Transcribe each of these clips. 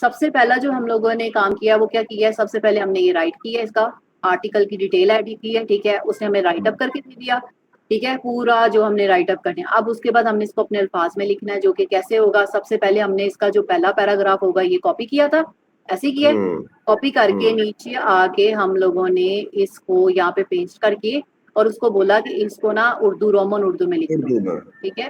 सबसे पहला जो हम लोगों ने काम किया वो क्या किया है, सबसे पहले हमने ये राइट किया है, इसका आर्टिकल की डिटेल ऐड की है, ठीक है, उसने हमें राइट अप करके दे दिया, ठीक है, पूरा जो हमने राइट अप करना है। अब उसके बाद हमने इसको अपने अल्फाज में लिखना है, जो कि कैसे होगा, सबसे पहले हमने इसका जो पहला पैराग्राफ होगा ये कॉपी किया था, ऐसे ही किया, कॉपी करके नीचे आके हम लोगों ने इसको यहाँ पे पेस्ट करके और उसको बोला कि इसको ना उर्दू, रोमन उर्दू में लिख दो, ठीक है।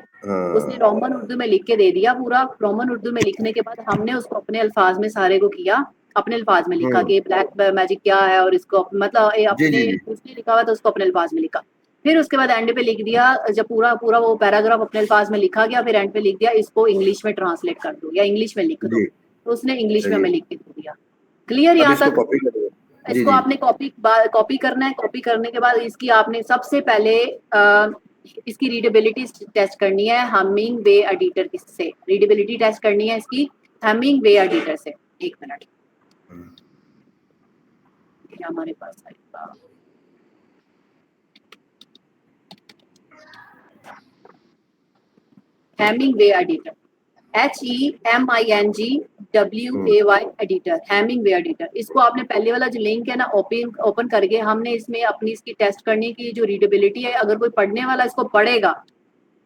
उसने रोमन उर्दू में लिख के दे दिया पूरा। रोमन उर्दू में लिखने के बाद हमने उसको अपने अल्फाज में सारे को किया, अपने अल्फाज में लिखा कि ब्लैक मैजिक क्या है, और इसको मतलब अपने उसने लिखा हुआ तो उसको अपने अल्फाज में लिखा। फिर उसके बाद एंड पे लिख दिया, जब पूरा पूरा वो पैराग्राफ अपने अल्फाज में लिखा गया, फिर एंड पे लिख दिया इसको इंग्लिश में ट्रांसलेट कर दो या इंग्लिश में लिख दो, तो उसने इंग्लिश में हमें लिख के दे दिया। क्लियर यहाँ तक? इसको आपने कॉपी करना है। कॉपी करने के बाद इसकी आपने सबसे पहले इसकी रीडेबिलिटी टेस्ट करनी है हमिंग वे एडिटर से, रीडेबिलिटी टेस्ट करनी है इसकी हमिंग वे एडिटर से। एक मिनट, ये हमारे पास आएगा हैमिंग वे एडिटर, HEMINGWAY एडिटर, हैमिंग वे एडिटर। इसको आपने पहले वाला जो लिंक है ना ओपन करके हमने इसमें अपनी इसकी टेस्ट करने की जो रीडेबिलिटी है, अगर कोई पढ़ने वाला इसको पढ़ेगा,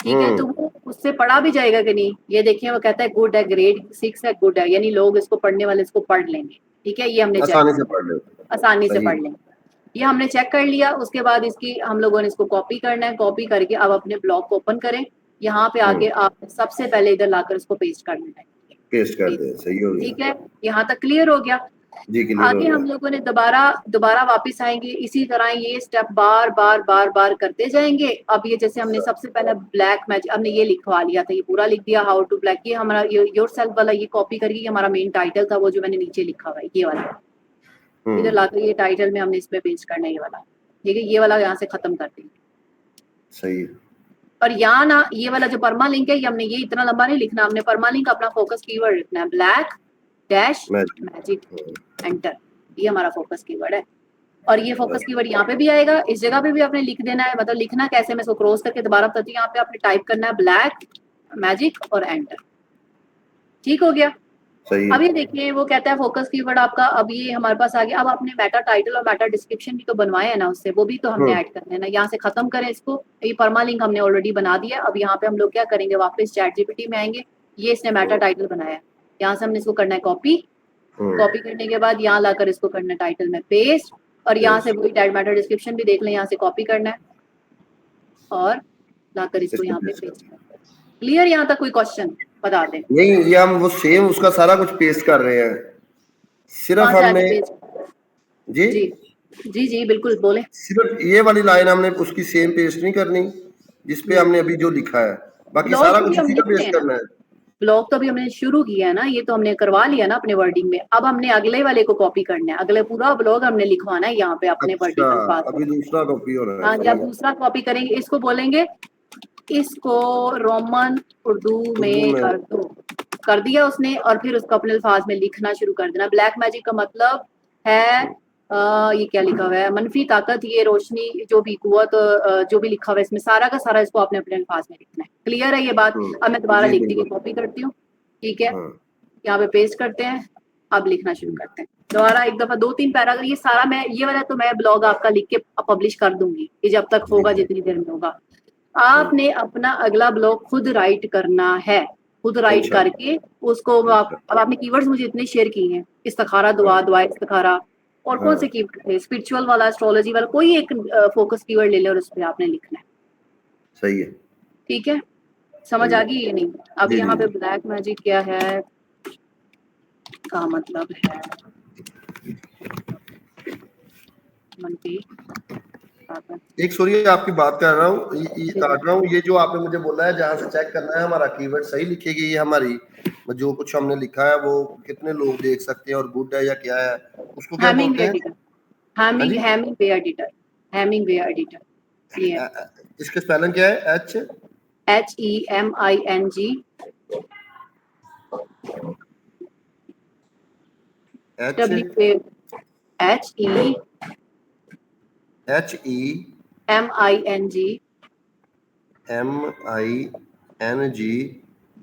ठीक है, तो वो उससे पढ़ा भी जाएगा कि नहीं, ये देखिए वो कहता है गुड है, ग्रेड 6 है, गुड है, यानी लोग इसको पढ़ने वाले इसको पढ़ लेंगे, ठीक है, ये हमने आसानी से पढ़ लेंगे, ये हमने चेक कर लिया। उसके बाद इसकी हम लोगों ने इसको कॉपी करना है, कॉपी करके अब अपने ब्लॉग को ओपन करें, यहाँ पे आके आप सबसे पहले इधर लाकर इसको पेस्ट करना है, पेस्ट कर दें, सही हो गया, ठीक है, यहाँ तक क्लियर हो गया जी, आगे हम लोगों ने दोबारा वापस आएंगे, इसी तरह ये स्टेप बार बार करते जाएंगे। अब ये जैसे हमने सबसे पहले ब्लैक मैजिक हमने ये लिखवा लिया था, ये पूरा लिख दिया हाउ टू ब्लैक, ये हमारा योर सेल्फ वाला ये कॉपी करके हमारा मेन टाइटल था, वो जो मैंने नीचे लिखा हुआ है ये वाला, इधर लाकर ये टाइटल में हमने इसमें पेस्ट करना है ये वाला, ठीक है, ये वाला यहाँ से खत्म कर देंगे, सही है। और यहाँ ना ये वाला जो परमा लिंक है, ये हमने ये इतना लंबा नहीं लिखना, हमने परमा लिंक अपना फोकस कीवर्ड लिखना है, ब्लैक डैश मैजिक एंटर, ये हमारा फोकस कीवर्ड है। और ये फोकस कीवर्ड यहाँ पे भी आएगा, इस जगह पे भी आपने लिख देना है, मतलब लिखना कैसे, मैं इसको क्रॉस करके दोबारा बताती हूँ, यहाँ पे आपने टाइप करना है ब्लैक मैजिक और एंटर, ठीक हो गया, सही। अब ये देखिए वो कहता है फोकस कीवर्ड आपका, अब ये हमारे पास आ गया। अब आपने मेटा टाइटल और मेटा डिस्क्रिप्शन भी तो बनवाए है ना उससे, वो भी तो हमने ऐड करने हैं ना, यहाँ से खत्म करें इसको, ये परमा लिंक हमने ऑलरेडी बना दिया। अब यहाँ पे हम लोग क्या करेंगे, वापस चैट जीपीटी में आएंगे, ये इसने मेटा टाइटल बनाया, यहाँ से हमने इसको करना है कॉपी, कॉपी करने के बाद यहाँ लाकर इसको करना है टाइटल में पेस्ट, और यहाँ से वही टैग मेटा डिस्क्रिप्शन भी देख लें, यहाँ से कॉपी करना है और लाकर इसको यहाँ पे पेस्ट करना है। क्लियर यहाँ तक? कोई क्वेश्चन बता दें? नहीं, ये हम वो सेम उसका सारा कुछ पेस्ट कर रहे हैं, सिर्फ हमने जी जी जी जी बिल्कुल बोले, सिर्फ ये वाली लाइन हमने उसकी सेम पेस्ट नहीं करनी जिसपे हमने अभी जो लिखा है, बाकी सारा कुछ इसी का पेस्ट करना है। ब्लॉग तो अभी हमने शुरू किया है ना, ये तो हमने करवा लिया ना अपने वर्डिंग में, अब हमने अगले वाले को कॉपी करना है, अगले पूरा ब्लॉग हमने लिखवाना है यहाँ पे अपने वर्डिंग के पास। अभी दूसरा कॉपी हो रहा है। हाँ, जब दूसरा कॉपी करेंगे इसको बोलेंगे इसको रोमन उर्दू में कर दो, कर दिया उसने, और फिर उसको अपने अल्फाज में लिखना शुरू कर देना। ब्लैक मैजिक का मतलब है ये क्या लिखा हुआ है, मनफी ताकत, ये रोशनी, जो भी कुव्वत, जो भी लिखा हुआ है इसमें सारा का सारा इसको आपने अपने अल्फाज में लिखना है। क्लियर है ये बात? अब मैं दोबारा लिख दी, कॉपी करती हूँ, ठीक है, यहाँ पे पेस्ट करते हैं, अब लिखना शुरू करते हैं दोबारा एक दफा 2-3 पैराग्राफ, ये सारा मैं ये वाला तो मैं ब्लॉग आपका लिख के पब्लिश कर दूंगी, ये जब तक होगा, जितनी देर में होगा। आपने अपना अगला ब्लॉग खुद राइट करना है, खुद राइट करके उसको अब आपने कीवर्ड्स मुझे इतने शेयर किए हैं, इस्तिखारा, दुआ, दुआ इस्तिखारा, और कौन से कीवर्ड थे, स्पिरिचुअल वाला, एस्ट्रोलॉजी वाला, कोई एक फोकस कीवर्ड ले ले और उस पर आपने लिखना है, सही है, ठीक है, समझ आ गई? ये नहीं, अब यहाँ पे ब्लैक मैजिक क्या है का मतलब है मनफी, एक सॉरी आपकी बात कर रहा हूँ, ये जो आपने मुझे बोला है जहाँ से चेक करना है हमारा कीवर्ड सही लिखेगी, ये हमारी जो कुछ हमने लिखा है वो कितने लोग देख सकते हैं और गुड है या क्या है, उसको क्या बोलते हैं? हैमिंग वे एडिटर, हैमिंग वे एडिटर, ये इसका स्पेलिंग क्या है? HEMING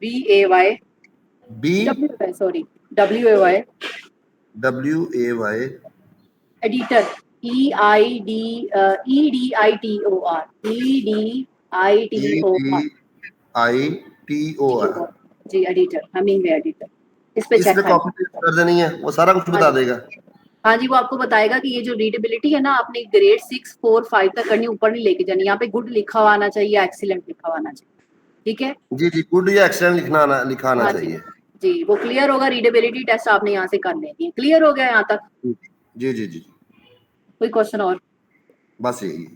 BAY, sorry WAY WAY editor EIDITOR EDITOR जी एडिटर, हमिंग वे एडिटर, इस पे इस चेक पे कर। कॉपी पेस्ट कर देनी है, वो सारा कुछ हाँ बता जी, देगा। हाँ जी, वो आपको बताएगा कि ये जो रीडेबिलिटी है ना, आपने ग्रेड 6, 4, 5 तक करनी, ऊपर नहीं लेके जानी। यहाँ पे गुड लिखा हुआ आना चाहिए, एक्सीलेंट लिखा हुआ आना चाहिए, ठीक है। जी जी, गुड या एक्सेलेंट लिखा आना हाँ जी, चाहिए। जी वो क्लियर होगा, रीडेबिलिटी टेस्ट आपने यहाँ से कर लेनी है। क्लियर हो गया यहाँ तक? जी जी जी, कोई क्वेश्चन और? बस यही।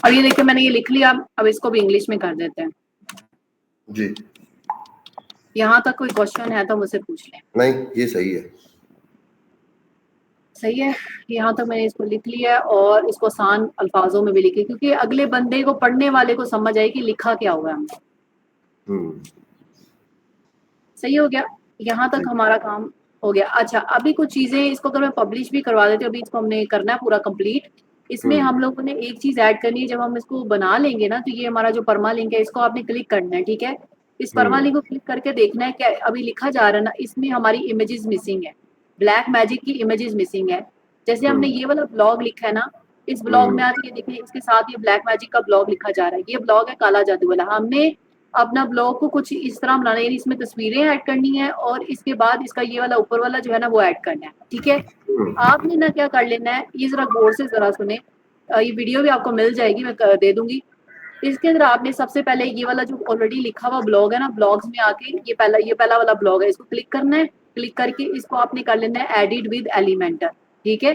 अब ये देखिए, मैंने ये लिख लिया, अब इसको भी इंग्लिश में कर देते हैं। जी, यहाँ तक कोई क्वेश्चन है तो मुझसे पूछ लें। नहीं ये सही है। सही है, यहाँ तक मैंने इसको लिख लिया है और इसको आसान अल्फाजों में भी लिखे, क्योंकि अगले बंदे को, पढ़ने वाले को समझ आए कि लिखा क्या हुआ है हमने। सही हो गया, यहाँ तक हमारा काम हो गया। अच्छा, अभी कुछ चीजें, इसको अगर मैं पब्लिश भी करवा देती हूँ, अभी इसको हमने करना है पूरा कंप्लीट। इसमें हम लोगों ने एक चीज ऐड करनी है, जब हम इसको बना लेंगे ना, तो ये हमारा जो परमा लिंक है, इसको आपने क्लिक करना है, ठीक है। इस परमा लिंक को क्लिक करके देखना है क्या अभी लिखा जा रहा है ना, इसमें हमारी इमेजेस मिसिंग है, ब्लैक मैजिक की इमेजेस मिसिंग है। जैसे हमने ये वाला ब्लॉग लिखा है ना, इस ब्लॉग में आके ये देखिए, इसके साथ ये ब्लैक मैजिक का ब्लॉग लिखा जा रहा है। ये ब्लॉग है काला जादू वाला। हमने अपना ब्लॉग को कुछ इस तरह बनाना है, यानी इसमें तस्वीरें ऐड करनी है और इसके बाद इसका ये वाला ऊपर वाला जो है ना, वो ऐड करना है, ठीक है। आपने ना क्या कर लेना है, ये जरा गौर से जरा सुने, ये वीडियो भी आपको मिल जाएगी, मैं दे दूंगी। इसके अंदर आपने सबसे पहले ये वाला जो ऑलरेडी लिखा हुआ ब्लॉग है ना, ब्लॉग्स में आके ये पहला वाला ब्लॉग है, इसको क्लिक करना है। क्लिक करके इसको आपने कर लेना है एडिट विद एलिमेंटर, ठीक है।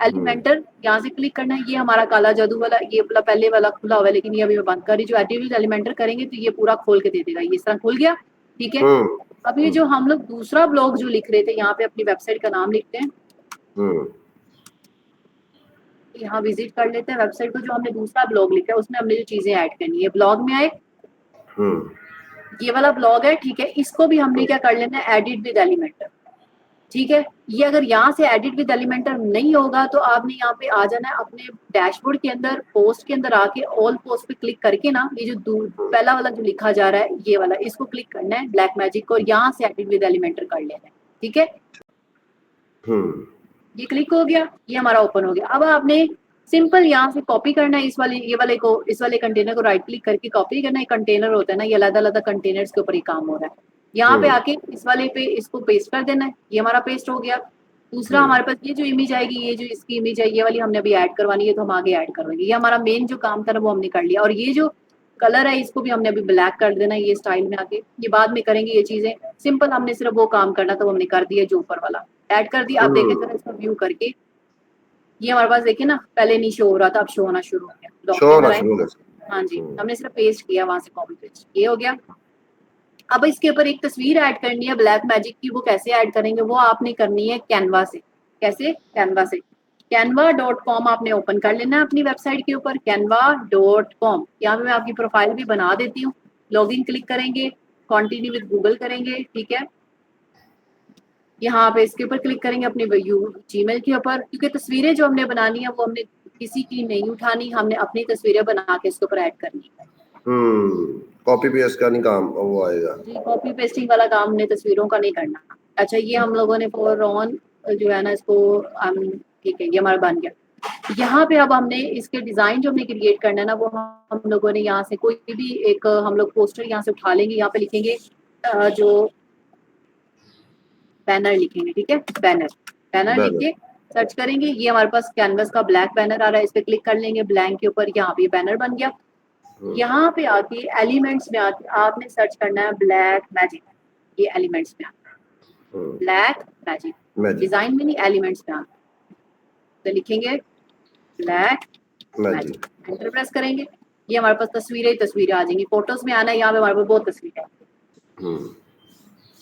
एलिमेंटर यहाँ से क्लिक करना है। ये हमारा काला जादू वाला, ये वाला पहले वाला खुला हुआ है, लेकिन ये अभी मैं बंद कर रही। जो एडिट विद एलिमेंटर करेंगे तो ये पूरा खोल के दे देगा, ये इस तरह खुल गया, ठीक है। अब ये जो हम लोग दूसरा ब्लॉग जो लिख रहे थे, यहाँ पे अपनी वेबसाइट का नाम लिखते हैं, यहाँ विजिट कर लेते हैं वेबसाइट को। जो हमने दूसरा ब्लॉग लिखा है उसमें हमने जो चीजें ऐड करनी है, ब्लॉग में आए, ये वाला ब्लॉग है, ठीक है। इसको भी हमने क्या कर लेना है, एडिट विद एलिमेंटर, ठीक है। ये अगर यहाँ से एडिट विद एलिमेंटर नहीं होगा तो आपने यहाँ पे आ जाना है अपने डैशबोर्ड के अंदर, पोस्ट के अंदर आके ऑल पोस्ट पे क्लिक करके ना, ये जो पहला वाला जो लिखा जा रहा है ये वाला, इसको क्लिक करना है ब्लैक मैजिक को, और यहाँ से एडिट विद एलिमेंटर कर लेना है, ठीक है, ये क्लिक हो गया, ये हमारा ओपन हो गया। अब आपने सिंपल यहाँ से कॉपी करना है, इस वाले कंटेनर को राइट क्लिक करके कॉपी करना है। कंटेनर होता है ना, ये अलग-अलग कंटेनर्स के ऊपर ही काम हो रहा है। यहाँ पे आके इस वाले पे इसको पेस्ट कर देना है, ये हमारा पेस्ट हो गया। दूसरा हमारे पास ये जो इमेज आएगी, ये जो इसकी इमेज है, ये वाली हमने अभी ऐड करवानी है, तो हम आगे ऐड करवाएंगे। ये हमारा मेन जो काम था ना वो हमने कर लिया। और ये जो कलर है इसको भी हमने अभी ब्लैक कर देना है, ये स्टाइल में आके, ये बाद में करेंगे ये चीजें। सिंपल हमने सिर्फ वो काम करना था, वो हमने कर दिया, जो ऊपर वाला ऐड कर दिया। आप देखें जरा इसको व्यू करके, ये हमारे पास देखिए ना, पहले नहीं शो हो रहा था, अब शो होना शुरू हो गया। हाँ जी, हमने सिर्फ पेस्ट किया वहां से, कॉपी पेस्ट, ये हो गया। अब इसके ऊपर एक तस्वीर ऐड करनी है ब्लैक मैजिक की, वो कैसे ऐड करेंगे, वो आपने करनी है कैनवा से। कैसे? कैनवा से। canva.com आपने ओपन कर लेना है अपनी वेबसाइट के ऊपर, canva.com। यहाँ पे मैं आपकी प्रोफाइल भी बना देती हूँ। लॉगिन क्लिक करेंगे, कंटिन्यू विद गूगल करेंगे, ठीक है। यहाँ पे इसके ऊपर क्लिक करेंगे अपने जीमेल के ऊपर, क्योंकि तस्वीरें जो हमने बनानी है वो हमने किसी की नहीं उठानी, हमने अपनी तस्वीरें बना के इसके ऊपर ऐड करनी है। कॉपी पेस्ट का नहीं काम वो आएगा जी, कॉपी पेस्टिंग वाला काम हमने तस्वीरों का नहीं करना। अच्छा, ये हम लोगों ने फॉर ऑन जो है ना इसको, ठीक है, ये हमारा बन गया। यहाँ पे अब हमने इसके डिजाइन जो हमने क्रिएट करना है ना, वो हम लोगों ने यहाँ से कोई भी एक हम लोग पोस्टर यहाँ से उठा लेंगे। यहाँ पे लिखेंगे जो बैनर लिखेंगे, ठीक है, बैनर लिख के सर्च करेंगे। ये हमारे पास कैनवस का ब्लैक बैनर आ रहा है, इस पे क्लिक कर लेंगे, ब्लैंक के ऊपर यहाँ पे बैनर बन गया। यहाँ पे आके एलिमेंट्स में आके आपने सर्च करना है ब्लैक मैजिक। ये एलिमेंट्स में आके ब्लैक मैजिक, डिजाइन में नहीं, एलिमेंट्स में आके तो लिखेंगे ब्लैक मैजिक, एंटर प्रेस करेंगे। ये हमारे पास तस्वीरें आ जाएंगी। फोटोज में आना है, यहाँ पे हमारे पास बहुत तस्वीरें हैं,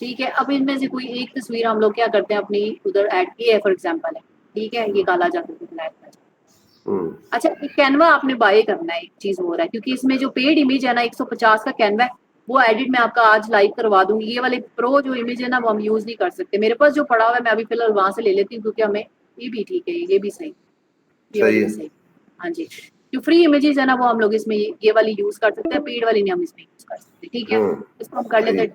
ठीक है। अब इनमें से कोई एक तस्वीर हम लोग क्या करते हैं अपनी उधर ऐड की है, फॉर एग्जांपल है, ठीक है, ये काला जादू का ब्लैक मैजिक। अच्छा, कैनवा आपने बाय करना है, एक चीज हो रहा है, क्योंकि इसमें जो पेड इमेज है ना 150 का कैनवा है, वो एडिट मैं आपका आज लाइव करवा दूंगी। ये वाले प्रो जो इमेज है ना वो हम यूज नहीं कर सकते। मेरे पास जो पड़ा हुआ है मैं अभी फिलहाल वहां से ले लेती हूँ, क्योंकि हमें ये भी ठीक है, ये भी सही, ये वाली भी सही। हाँ जी, जो फ्री इमेजेस है ना वो हम लोग इसमें ये वाली यूज कर सकते हैं, पेड वाली नहीं हम इसमें यूज कर सकते, ठीक है। इसको हम कर लेते हैं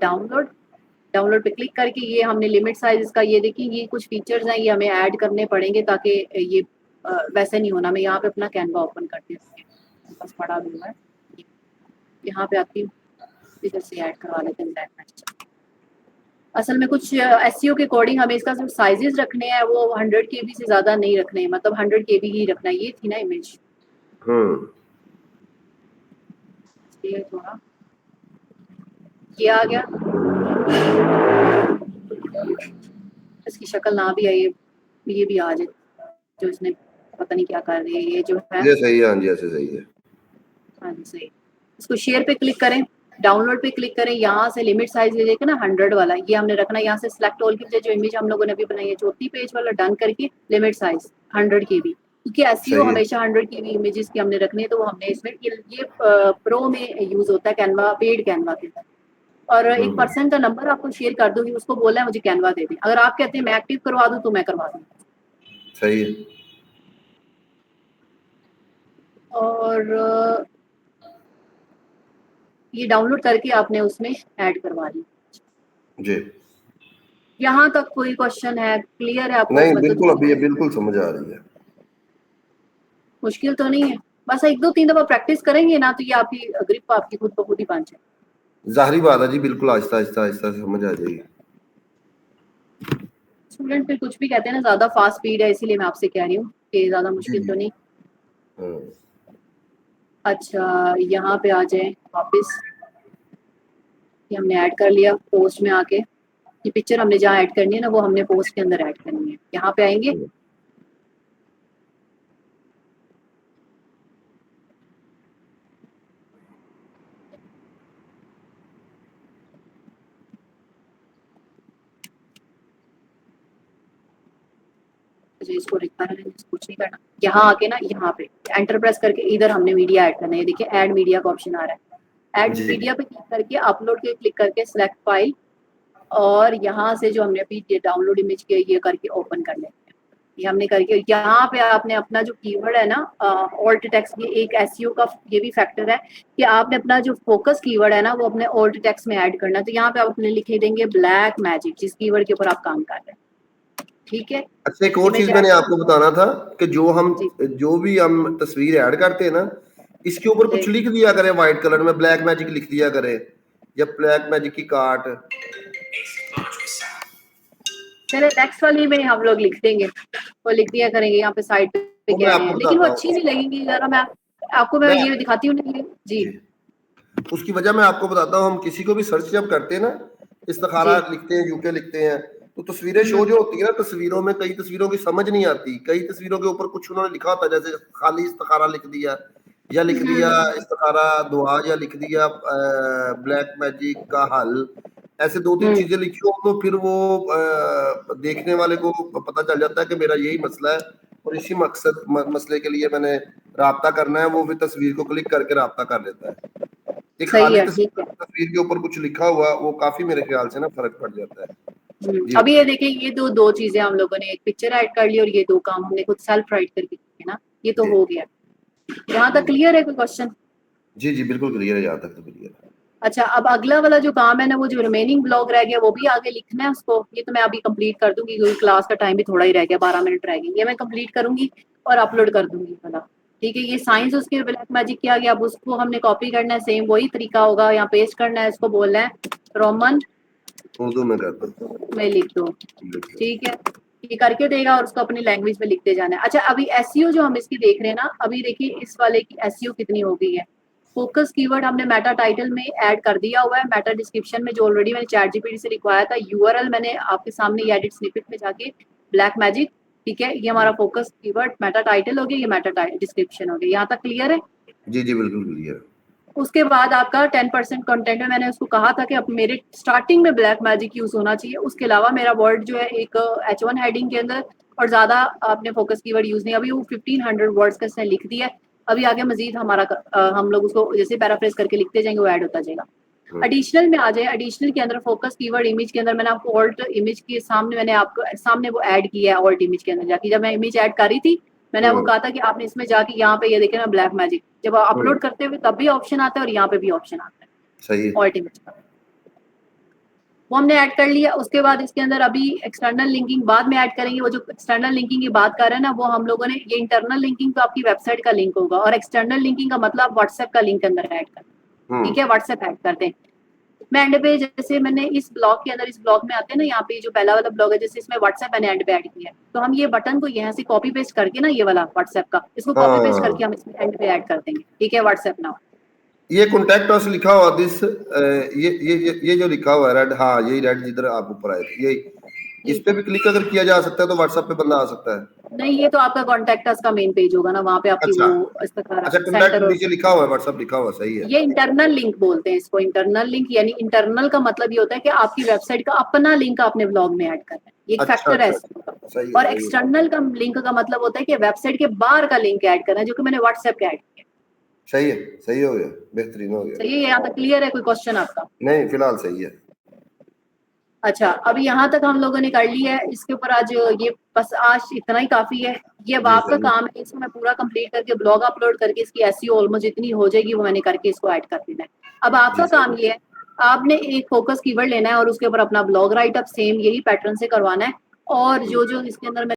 डाउनलोड पे क्लिक करके। ये हमने लिमिट साइज इसका, ये देखिए, ये कुछ फीचर्स हैं, ये हमें ऐड करने पड़ेंगे ताकि ये वैसे नहीं होना। मैं यहाँ पे अपना कैनवा ओपन करती हूँ, बस पड़ा दूंगा, यहाँ पे आती हूँ, इधर से ऐड करवा लेते हैं ब्लैक मैजिक। असल में कुछ एसईओ के अकॉर्डिंग हमें इसका सिर्फ साइजेस रखने हैं, वो 100 KB से ज्यादा नहीं रखने हैं, मतलब 100 KB ही रखना है। ये थी ना इमेज, ये थोड़ा ये आ गया, इसकी शक्ल ना भी आई, ये भी आ जाए, जो इसने पता नहीं क्या कर रही है, ये जो है ये सही है। हाँ जी, ऐसे सही है। हाँ जी, सही। इसको शेयर पे क्लिक करें, डाउनलोड पे क्लिक करें, यहाँ से लिमिट साइज ले लेके ना 100 वाला ये हमने रखना है। यहाँ से सिलेक्ट ऑल की जो इमेज हम लोगों ने अभी बनाई है, चौथी पेज वाला डन करके लिमिट साइज 100 KB, क्योंकि एसईओ हमेशा 100 KB इमेजेस की हमने रखनी है, तो वो हमने इसमें ये प्रो में यूज होता है कैनवा, पेड कैनवा के अंदर। और एक पर्सन का नंबर आपको शेयर कर दूंगी, उसको बोला है मुझे कैनवा दे दे। अगर आप कहते हैं मैं एक्टिव करवा दूं तो मैं करवा दूंगी, सही है। और ये डाउनलोड करके आपने उसमें ऐड करवा दी जी। यहाँ तक कोई क्वेश्चन है, क्लियर है आपको? नहीं, बिल्कुल, अभी ये बिल्कुल समझ आ रही है। मुश्किल तो नहीं है, बस 1-2-3 दफा प्रैक्टिस करेंगे ना तो ये आपकी ग्रिप आपकी खुद ब खुद ही बन जाए। जाहिर बात है जी, बिल्कुल आहिस्ता आहिस्ता समझ आ जाएगी। स्टूडेंट फिर कुछ भी कहते हैं ना, ज्यादा फास्ट स्पीड है, इसीलिए मैं आपसे कह रही हूँ कि ज्यादा मुश्किल तो नहीं। अच्छा, यहाँ पे आ जाए वापस, ये हमने ऐड कर लिया पोस्ट में आके। ये पिक्चर हमने जहाँ ऐड करनी है ना वो हमने पोस्ट के अंदर ऐड करनी है। यहाँ पे आएंगे, इसको कुछ नहीं करना। यहाँ आके ना, यहाँ पे एंटर प्रेस करके इधर हमने मीडिया ऐड करना है। देखिए ऐड मीडिया का ऑप्शन आ रहा है, ऐड मीडिया पे क्लिक करके अपलोड के क्लिक करके सिलेक्ट फाइल, और यहाँ से जो हमने अभी डाउनलोड इमेज किया ये करके ओपन कर लेते हैं। ये हमने करके यहाँ पे आपने अपना जो कीवर्ड है ना ऑल्ट टेक्स्ट, ये एक एसईओ का ये भी फैक्टर है कि आपने अपना जो फोकस कीवर्ड है ना वो अपने ऑल्ट टेक्स्ट में ऐड करना है। तो यहाँ पे आप अपने लिख देंगे ब्लैक मैजिक, जिस कीवर्ड के ऊपर आप काम कर रहे हैं, ठीक है। अच्छा, एक और चीज मैंने आपको बताना था कि जो भी हम तस्वीर ऐड करते हैं ना, इसके ऊपर कुछ लिख दिया करें व्हाइट कलर में, ब्लैक मैजिक लिख दिया करें, या ब्लैक मैजिक की कार्ट। चले नेक्स्ट वाली में हम लोग लिख देंगे, वो लिख दिया करेंगे यहाँ पे साइड पे कह रहे हैं, लेकिन वो अच्छी नहीं लगेगी। जरा मैं आपको मैं ये दिखाती हूँ जी। उसकी वजह मैं आपको बताता हूँ, हम किसी को भी सर्च जब करते हैं ना, इस्तिखारा लिखते हैं, यूके लिखते हैं, तो तस्वीरें शो जो होती है ना, तस्वीरों में कई तस्वीरों की समझ नहीं आती, कई तस्वीरों के ऊपर कुछ उन्होंने लिखा होता है, जैसे खाली इस्तिखारा लिख दिया, या लिख दिया इस्तिखारा दुआ, या लिख दिया ब्लैक मैजिक का हल, ऐसे 2-3 चीजें लिखी हो तो फिर वो देखने वाले को पता चल जाता है कि मेरा यही मसला है और इसी मसले के लिए मैंने राब्ता करना है, वो फिर तस्वीर को क्लिक करके राब्ता कर लेता है। एक खाली तस्वीर के ऊपर कुछ लिखा हुआ, वो काफी मेरे ख्याल से ना फर्क पड़ जाता है। अभी ये देखिए, ये दो चीजें हम लोगों ने, एक पिक्चर ऐड कर ली और ये 2 काम हमने खुद सेल्फ राइट करके किए ना, ये तो हो गया। यहाँ तक क्लियर है कोई क्वेश्चन? जी जी बिल्कुल क्लियर है, यहाँ तक तो क्लियर है। अच्छा, अब अगला वाला जो काम है ना, वो जो रिमेनिंग ब्लॉग रह गया वो भी आगे लिखना है उसको। ये तो मैं अभी कंप्लीट कर दूंगी क्योंकि क्लास का टाइम भी थोड़ा ही रह गया, 12 मिनट रह गए, ये मैं कंप्लीट करूंगी और अपलोड कर दूंगी वाला, ठीक है। ये साइंस उसके ब्लैक मैजिक किया गया, अब उसको हमने कॉपी करना है, सेम वही तरीका होगा, यहाँ पेस्ट करना है, इसको बोलना है रोमन उर्दू में कर दो, मैं लिख दो, ठीक है। ये करके देगा और उसको अपनी लैंग्वेज में लिखते जाना है। अच्छा, अभी एसईओ जो हम इसकी देख रहे हैं ना, अभी देखिए इस वाले की एसईओ कितनी हो गई है। फोकस कीवर्ड हमने मेटा टाइटल में ऐड कर दिया हुआ है, मेटा डिस्क्रिप्शन में जो ऑलरेडी मैंने चैट जीपीटी से लिखवाया था, यूआरएल मैंने आपके सामने ये एडिट स्निपेट में जाके ब्लैक मैजिक, ठीक है। ये हमारा फोकस कीवर्ड मेटा टाइटल हो गया, ये मेटा डिस्क्रिप्शन हो गया। यहाँ तक क्लियर है? जी जी बिल्कुल क्लियर। उसके बाद आपका 10% कंटेंट में मैंने उसको कहा था कि अब मेरे स्टार्टिंग में ब्लैक मैजिक यूज होना चाहिए, उसके अलावा मेरा वर्ड जो है एक H1 हेडिंग के अंदर, और ज्यादा आपने फोकस कीवर्ड यूज नहीं। अभी वो 1500 वर्ड्स का इसने लिख दिया है, अभी आगे मजीद हमारा हम लोग उसको जैसे पैराफ्रेज करके लिखते जाएंगे वो ऐड होता जाएगा। एडिशनल में आ जाए, एडिशनल के अंदर फोकस कीवर्ड इमेज के अंदर मैंने आपको ऑल्ट इमेज के सामने मैंने आपको सामने वो ऐड किया है, ऑल्ट इमेज के अंदर जाके जब मैं इमेज ऐड कर रही थी मैंने आपको कहा था कि आपने इसमें जाके यहाँ पे ये देखे ना ब्लैक मैजिक, जब आप अपलोड करते हुए तब भी ऑप्शन आता है और यहाँ पे भी ऑप्शन आता है, सही है, ऑल्ट इमेज का, वो हमने ऐड कर लिया। उसके बाद इसके अंदर अभी एक्सटर्नल लिंकिंग बाद में ऐड करेंगे। वो जो एक्सटर्नल लिंकिंग की बात कर रहे हैं ना, वो हम लोगों ने, ये इंटरनल लिंकिंग तो आपकी वेबसाइट का लिंक होगा और एक्सटर्नल लिंकिंग का मतलब व्हाट्सएप का लिंक अंदर ऐड करना, ठीक है। व्हाट्सएप ऐड करते हैं मैं एंड पे, जैसे मैंने इस ब्लॉग के अंदर, इस ब्लॉग में आते हैं ना, यहाँ पे जो पहला वाला ब्लॉग है जैसे इसमें व्हाट्सएप मैंने एंड पे ऐड किया है, तो हम ये बटन को यहाँ से कॉपी पेस्ट करके ना, ये वाला व्हाट्सएप का, इसको कॉपी पेस्ट करके हम इसमें एंड पे ऐड कर देंगे, ठीक है। व्हाट्सएप नाउ ये कॉन्टैक्ट अस लिखा हुआ दिस, ये जो लिखा हुआ है रेड, हाँ यही रेड जिधर आप ऊपर आए थे, यही, इस पे भी क्लिक अगर किया जा सकता है तो व्हाट्सएप पे बंदा आ सकता है। नहीं, ये तो आपका कॉन्टैक्ट अस का मेन पेज होगा ना, वहाँ पे आपकी अच्छा, वो इस्तिखारा अच्छा कॉन्टैक्ट नीचे लिखा हुआ है, व्हाट्सएप लिखा हुआ, सही है। ये इंटरनल लिंक बोलते हैं इसको, इंटरनल लिंक, यानी इंटरनल का मतलब ये होता है कि आपकी वेबसाइट का अपना लिंक आपने ब्लॉग में ऐड करना है, ये एक फैक्टर है इसका। और एक्सटर्नल का लिंक का मतलब होता है कि वेबसाइट के बाहर का लिंक ऐड करना है, जो कि मैंने व्हाट्सएप पे ऐड किया। सही है, सही हो गया, बेहतरीन हो गया। सही है, यहाँ तक क्लियर है? कोई क्वेश्चन आपका? नहीं फिलहाल सही है। अच्छा, अभी यहाँ तक हम लोगों ने कर लिया है, इसके ऊपर आज ये बस आज इतना ही काफी है। ये अब आपका काम है, इसको मैं पूरा कंप्लीट करके ब्लॉग अपलोड करके इसकी एसईओ ऑलमोस्ट जितनी हो जाएगी वो मैंने करके इसको ऐड कर देना है। अब आपका काम ये है, आपने एक फोकस कीवर्ड लेना है और उसके ऊपर अपना ब्लॉग राइट अप सेम यही पैटर्न से करवाना है, और जो जो इसके अंदर